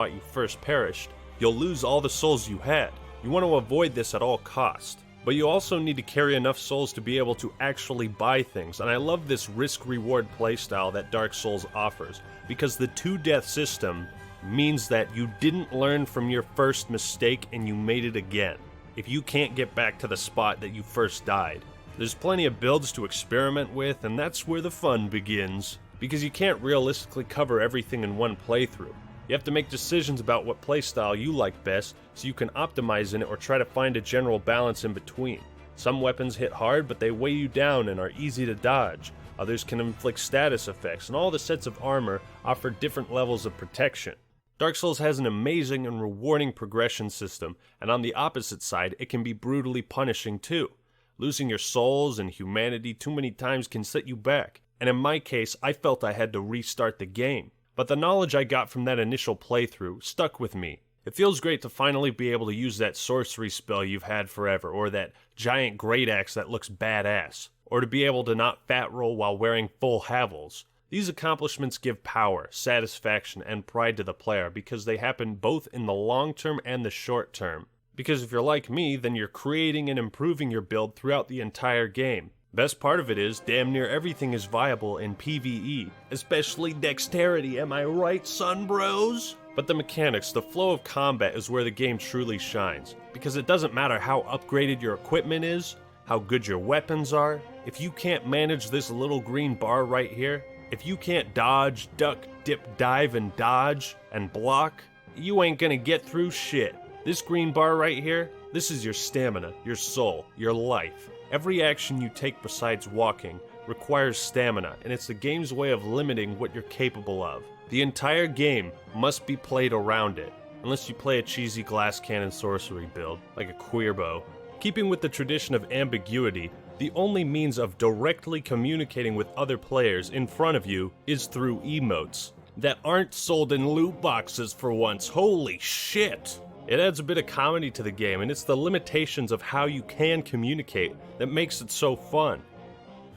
you first perished, you'll lose all the souls you had. You want to avoid this at all costs. But you also need to carry enough souls to be able to actually buy things, and I love this risk-reward playstyle that Dark Souls offers, because the 2-death system means that you didn't learn from your first mistake and you made it again, if you can't get back to the spot that you first died. There's plenty of builds to experiment with, and that's where the fun begins, because you can't realistically cover everything in one playthrough. You have to make decisions about what playstyle you like best so you can optimize in it or try to find a general balance in between. Some weapons hit hard, but they weigh you down and are easy to dodge. Others can inflict status effects, and all the sets of armor offer different levels of protection. Dark Souls has an amazing and rewarding progression system, and on the opposite side, it can be brutally punishing too. Losing your souls and humanity too many times can set you back, and in my case, I felt I had to restart the game. But the knowledge I got from that initial playthrough stuck with me. It feels great to finally be able to use that sorcery spell you've had forever, or that giant great axe that looks badass, or to be able to not fat roll while wearing full havels. These accomplishments give power, satisfaction, and pride to the player because they happen both in the long term and the short term. Because if you're like me, then you're creating and improving your build throughout the entire game. Best part of it is, damn near everything is viable in PvE, especially dexterity, am I right, son bros? But the mechanics, the flow of combat is where the game truly shines, because it doesn't matter how upgraded your equipment is, how good your weapons are, if you can't manage this little green bar right here, if you can't dodge, duck, dip, dive, and dodge, and block, you ain't gonna get through shit. This green bar right here, this is your stamina, your soul, your life. Every action you take besides walking requires stamina, and it's the game's way of limiting what you're capable of. The entire game must be played around it, unless you play a cheesy glass cannon sorcery build, like a Queerbow. Keeping with the tradition of ambiguity, the only means of directly communicating with other players in front of you is through emotes that aren't sold in loot boxes for once. Holy shit! It adds a bit of comedy to the game, and it's the limitations of how you can communicate that makes it so fun.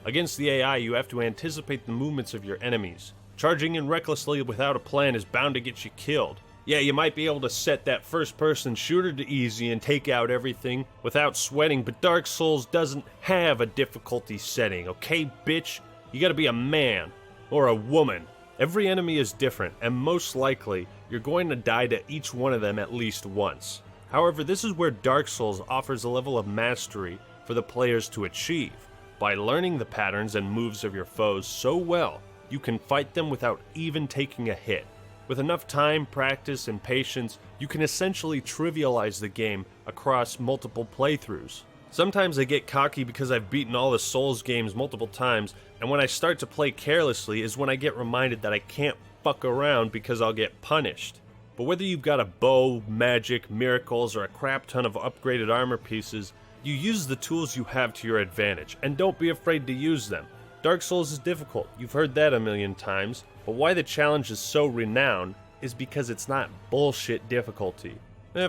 Against the AI, you have to anticipate the movements of your enemies. Charging in recklessly without a plan is bound to get you killed. Yeah, you might be able to set that first-person shooter to easy and take out everything without sweating, but Dark Souls doesn't have a difficulty setting, okay, bitch? You gotta be a man, or a woman. Every enemy is different, and most likely, you're going to die to each one of them at least once. However, this is where Dark Souls offers a level of mastery for the players to achieve. By learning the patterns and moves of your foes so well, you can fight them without even taking a hit. With enough time, practice, and patience, you can essentially trivialize the game across multiple playthroughs. Sometimes I get cocky because I've beaten all the Souls games multiple times, and when I start to play carelessly is when I get reminded that I can't fuck around because I'll get punished. But whether you've got a bow, magic, miracles, or a crap ton of upgraded armor pieces, you use the tools you have to your advantage, and don't be afraid to use them. Dark Souls is difficult, you've heard that a million times, but why the challenge is so renowned is because it's not bullshit difficulty.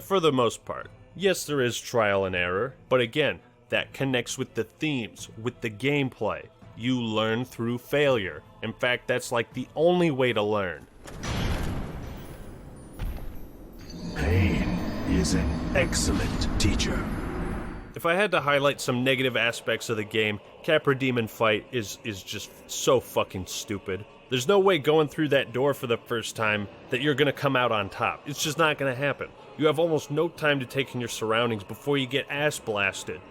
For the most part. Yes, there is trial and error, but again, that connects with the themes, with the gameplay. You learn through failure. In fact, that's like the only way to learn. Pain is an excellent teacher. If I had to highlight some negative aspects of the game, Capra Demon fight is just so fucking stupid. There's no way going through that door for the first time that you're gonna come out on top. It's just not gonna happen. You have almost no time to take in your surroundings before you get ass blasted.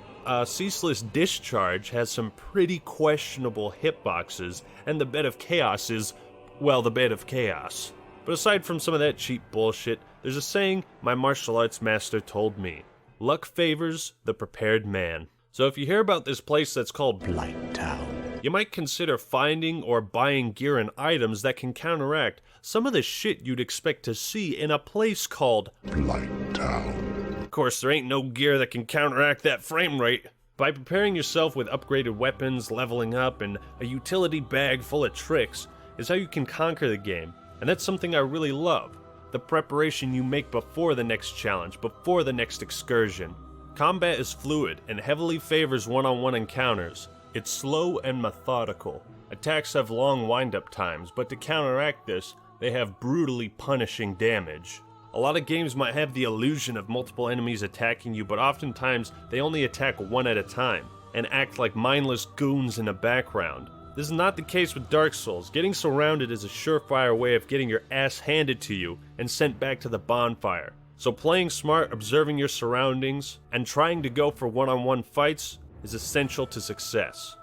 Ceaseless Discharge has some pretty questionable hitboxes, and the Bed of Chaos is, well, the Bed of Chaos. But aside from some of that cheap bullshit, there's a saying my martial arts master told me. Luck favors the prepared man. So if you hear about this place that's called Blight Town, you might consider finding or buying gear and items that can counteract some of the shit you'd expect to see in a place called Blight Town. Of course, there ain't no gear that can counteract that frame rate. By preparing yourself with upgraded weapons, leveling up, and a utility bag full of tricks is how you can conquer the game, and that's something I really love. The preparation you make before the next challenge, before the next excursion. Combat is fluid and heavily favors one-on-one encounters. It's slow and methodical. Attacks have long wind-up times, but to counteract this, they have brutally punishing damage. A lot of games might have the illusion of multiple enemies attacking you, but oftentimes they only attack one at a time, and act like mindless goons in the background. This is not the case with Dark Souls. Getting surrounded is a surefire way of getting your ass handed to you and sent back to the bonfire. So playing smart, observing your surroundings, and trying to go for one-on-one fights is essential to success.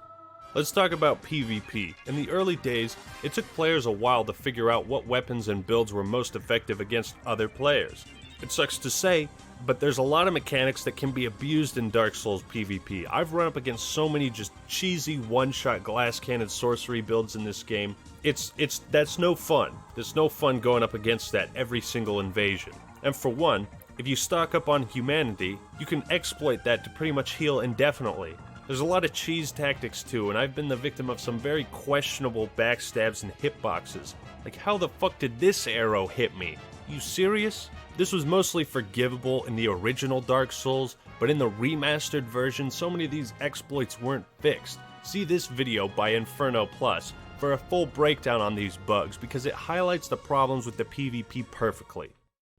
Let's talk about PvP. In the early days, it took players a while to figure out what weapons and builds were most effective against other players. It sucks to say, but there's a lot of mechanics that can be abused in Dark Souls PvP. I've run up against so many just cheesy one-shot glass cannon sorcery builds in this game. That's no fun. There's no fun going up against that every single invasion. And for one, if you stock up on humanity, you can exploit that to pretty much heal indefinitely. There's a lot of cheese tactics too, and I've been the victim of some very questionable backstabs and hitboxes. Like, how the fuck did this arrow hit me? You serious? This was mostly forgivable in the original Dark Souls, but in the remastered version, so many of these exploits weren't fixed. See this video by Inferno Plus for a full breakdown on these bugs, because it highlights the problems with the PvP perfectly.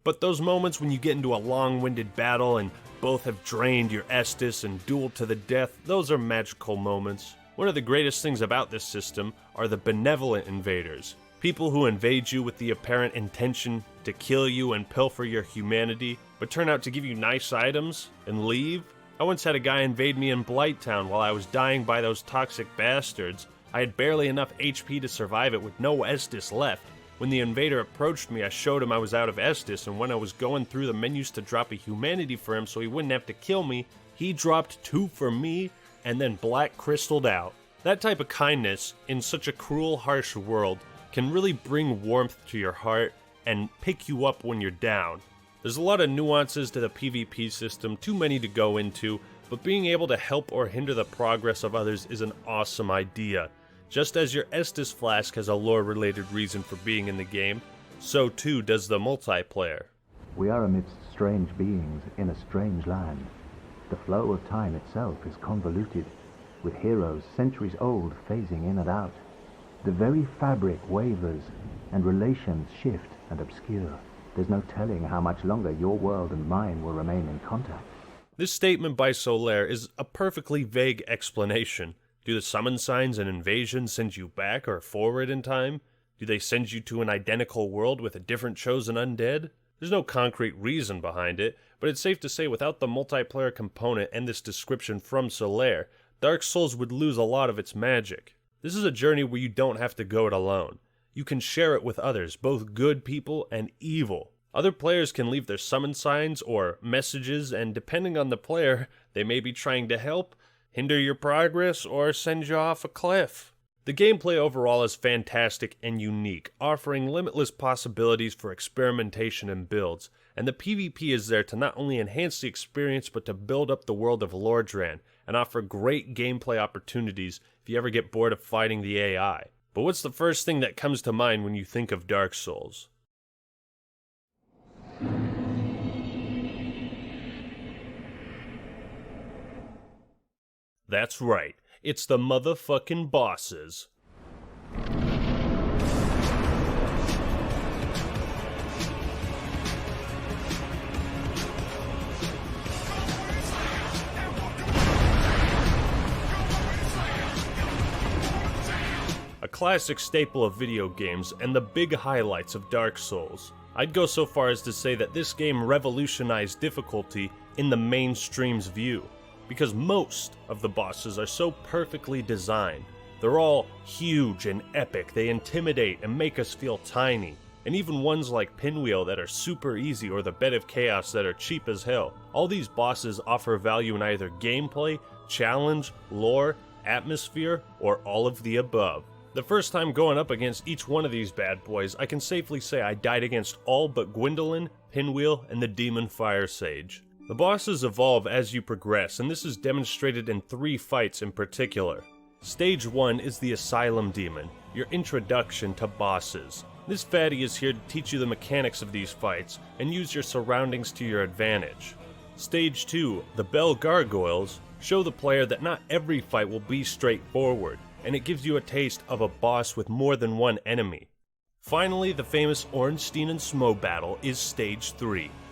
But those moments when you get into a long-winded battle and both have drained your Estus and dueled to the death, those are magical moments. One of the greatest things about this system are the benevolent invaders. People who invade you with the apparent intention to kill you and pilfer your humanity, but turn out to give you nice items and leave. I once had a guy invade me in Blighttown while I was dying by those toxic bastards. I had barely enough HP to survive it with no Estus left. When the invader approached me, I showed him I was out of Estus, and when I was going through the menus to drop a humanity for him so he wouldn't have to kill me, he dropped 2 for me and then black crystalled out. That type of kindness, in such a cruel, harsh world, can really bring warmth to your heart and pick you up when you're down. There's a lot of nuances to the PvP system, too many to go into, but being able to help or hinder the progress of others is an awesome idea. Just as your Estus Flask has a lore-related reason for being in the game, so too does the multiplayer. We are amidst strange beings in a strange land. The flow of time itself is convoluted, with heroes centuries old phasing in and out. The very fabric wavers, and relations shift and obscure. There's no telling how much longer your world and mine will remain in contact. This statement by Solaire is a perfectly vague explanation. Do the summon signs and invasions send you back or forward in time? Do they send you to an identical world with a different chosen undead? There's no concrete reason behind it, but it's safe to say without the multiplayer component and this description from Solaire, Dark Souls would lose a lot of its magic. This is a journey where you don't have to go it alone. You can share it with others, both good people and evil. Other players can leave their summon signs or messages, and depending on the player, they may be trying to help, hinder your progress, or send you off a cliff. The gameplay overall is fantastic and unique, offering limitless possibilities for experimentation and builds, and the PvP is there to not only enhance the experience but to build up the world of Lordran and offer great gameplay opportunities if you ever get bored of fighting the AI. But what's the first thing that comes to mind when you think of Dark Souls? That's right, it's the motherfucking bosses. A classic staple of video games and the big highlights of Dark Souls. I'd go so far as to say that this game revolutionized difficulty in the mainstream's view, because most of the bosses are so perfectly designed. They're all huge and epic, they intimidate and make us feel tiny. And even ones like Pinwheel that are super easy or the Bed of Chaos that are cheap as hell. All these bosses offer value in either gameplay, challenge, lore, atmosphere, or all of the above. The first time going up against each one of these bad boys, I can safely say I died against all but Gwendolyn, Pinwheel, and the Demon Fire Sage. The bosses evolve as you progress, and this is demonstrated in 3 fights in particular. Stage 1 is the Asylum Demon, your introduction to bosses. This fatty is here to teach you the mechanics of these fights, and use your surroundings to your advantage. Stage 2, the Bell Gargoyles, show the player that not every fight will be straightforward, and it gives you a taste of a boss with more than one enemy. Finally, the famous Ornstein and Smo battle is Stage 3.